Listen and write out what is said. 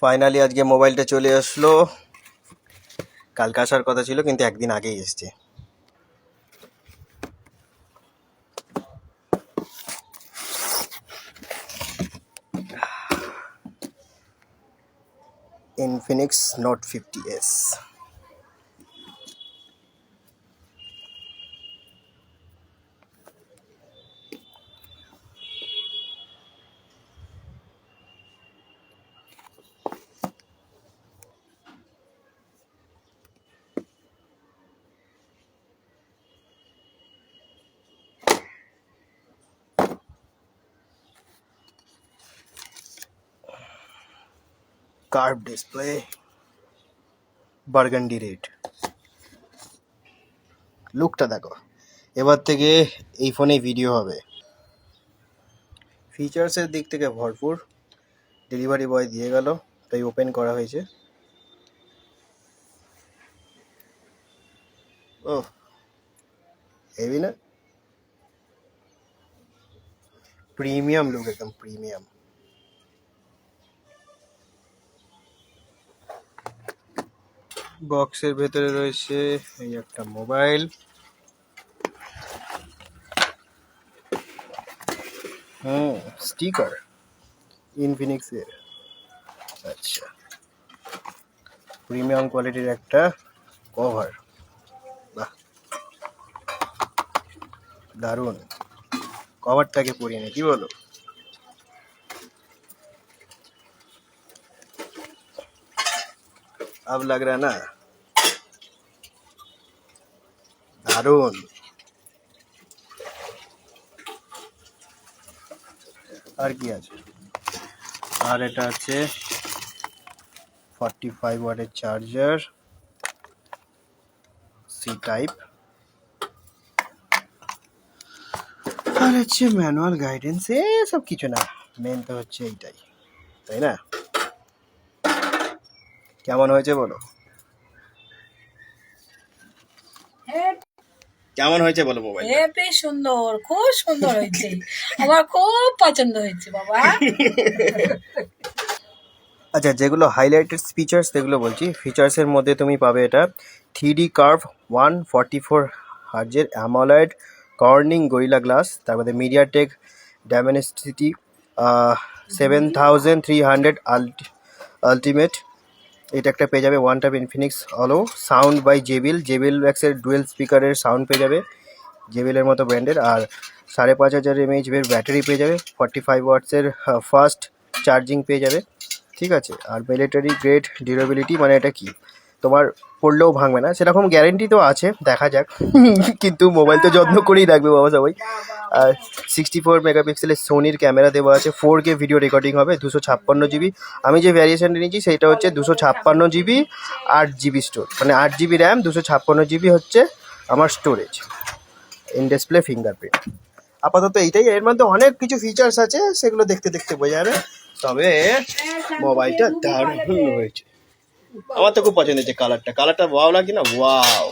Finally আজকে মোবাইলটা চলে আসলো। কালকে আসার কথা ছিল কিন্তু একদিন আগেই এসছে। Infinix note 50s। Curve display, burgundy red. লুকটা দেখো। এবার থেকে এই ফোনে ভিডিও হবে। ফিচার্সের দিক থেকে ভরপুর। ডেলিভারি বয় দিয়ে গেল, তাই ওপেন করা হয়েছে। ও হেভি না? প্রিমিয়াম লুক, একদম প্রিমিয়াম। বক্সের ভেতরে রয়েছে এই একটা মোবাইল। স্টিকার ইনফিনিক্স এর। আচ্ছা, প্রিমিয়াম কোয়ালিটির একটা কভার। বাহ, দারুণ। কভারটাকে পরিয়ে নে, কি বলো? अब लग रहा है ना? দারুণ। আর কি আছে? আর এটা আছে 45 ওয়াটের চার্জার, সি টাইপ। আর হচ্ছে ম্যানুয়াল গাইডেন্স। সব কিছু না, মেন তো হচ্ছে এইটাই, তাই না? কেমন হয়েছে বলো? কেমন হয়েছে বলো মোবাইল? হেবি সুন্দর, খুব সুন্দর হয়েছে। আমার খুব পছন্দ হয়েছে বাবা। আচ্ছা, যেগুলো হাইলাইটেড ফিচার্স সেগুলো বলছি। ফিচার্সের মধ্যে তুমি পাবে এটা 3D কার্ভ 144 হার্জের অ্যামোলেড কর্নিং গরিলা গ্লাস, তারপরে মিডিয়াটেক ডায়মেনসিটি 7300 আলটিমেট। এটা একটা পেয়ে যাবে। ওয়ান টাইপ ইনফিনিক্স হলো সাউন্ড বাই জেবিল ম্যাক্সের ডুয়েল স্পিকারের সাউন্ড পেয়ে যাবে, জেবিলের মতো ব্র্যান্ডের। আর 5500 mAh ব্যাটারি পেয়ে যাবে। 45 ওয়াটসের ফাস্ট চার্জিং পেয়ে যাবে, ঠিক আছে। আর মিলিটারি গ্রেড ডিউরেবিলিটি, মানে এটা কি তোমার পড়লেও ভাঙবে না সেরকম গ্যারেন্টি তো আছে, দেখা যাক। কিন্তু মোবাইল তো যত্ন করেই রাখবে বাবা সবাই। আর 64 মেগাপিক্সেলের সোনির ক্যামেরা দেওয়া আছে। 4K ভিডিও রেকর্ডিং হবে। 256 GB। আমি যে ভ্যারিয়েশনটা নিয়েছি সেটা হচ্ছে 256 GB 8 GB স্টোর, মানে 8 GB র্যাম, 256 GB হচ্ছে আমার স্টোরেজ। In display fingerprint. আপাতত এইটাই। এর মধ্যে অনেক কিছু ফিচার্স আছে, সেগুলো দেখতে দেখতে বোঝা যাবে। তবে মোবাইলটা দারুণ হয়েছে। আমার তো খুব পছন্দ হয়েছে কালারটা। কালারটা ওয়াও লাগে না? ওয়াও।